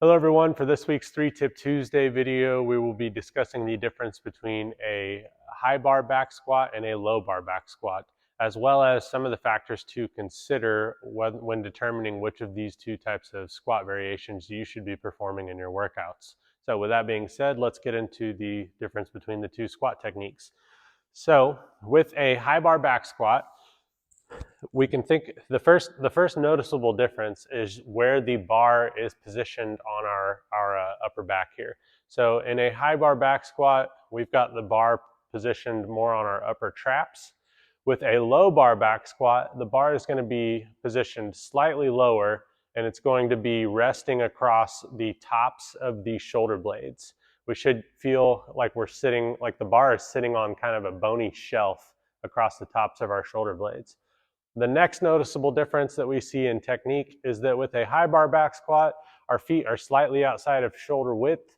Hello everyone, for this week's 3-Tip Tuesday video, we will be discussing the difference between a high bar back squat and a low bar back squat, as well as some of the factors to consider when determining which of these two types of squat variations you should be performing in your workouts. So with that being said, let's get into the difference between the two squat techniques. So with a high bar back squat, we can think the first noticeable difference is where the bar is positioned on our upper back here. So in a high bar back squat, we've got the bar positioned more on our upper traps. With a low bar back squat, the bar is going to be positioned slightly lower and it's going to be resting across the tops of the shoulder blades. We should feel like we're sitting, like the bar is sitting on kind of a bony shelf across the tops of our shoulder blades. The next noticeable difference that we see in technique is that with a high bar back squat, our feet are slightly outside of shoulder width,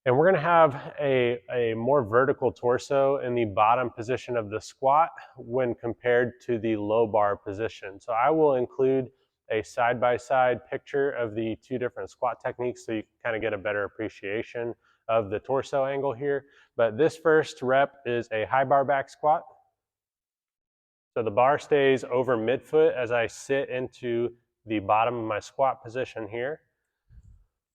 and we're going to have a more vertical torso in the bottom position of the squat when compared to the low bar position. So I will include a side-by-side picture of the two different squat techniques so you can kind of get a better appreciation of the torso angle here. But this first rep is a high bar back squat. So the bar stays over midfoot as I sit into the bottom of my squat position here.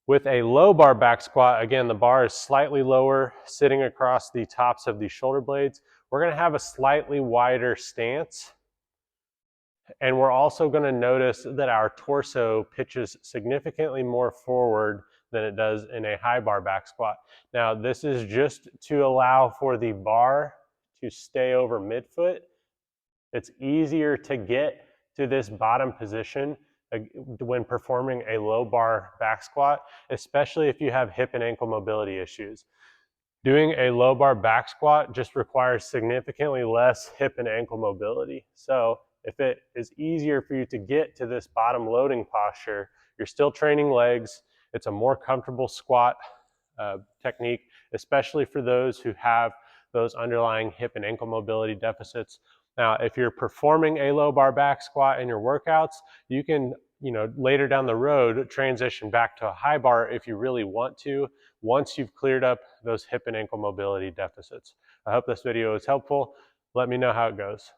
With a low bar back squat, again, the bar is slightly lower, sitting across the tops of the shoulder blades. We're going to have a slightly wider stance. And we're also going to notice that our torso pitches significantly more forward than it does in a high bar back squat. Now, this is just to allow for the bar to stay over midfoot. It's easier to get to this bottom position when performing a low bar back squat, especially if you have hip and ankle mobility issues. Doing a low bar back squat just requires significantly less hip and ankle mobility. So if it is easier for you to get to this bottom loading posture, you're still training legs. It's a more comfortable squat technique, especially for those who have those underlying hip and ankle mobility deficits. Now, if you're performing a low bar back squat in your workouts, you can, later down the road, transition back to a high bar if you really want to, once you've cleared up those hip and ankle mobility deficits. I hope this video is helpful. Let me know how it goes.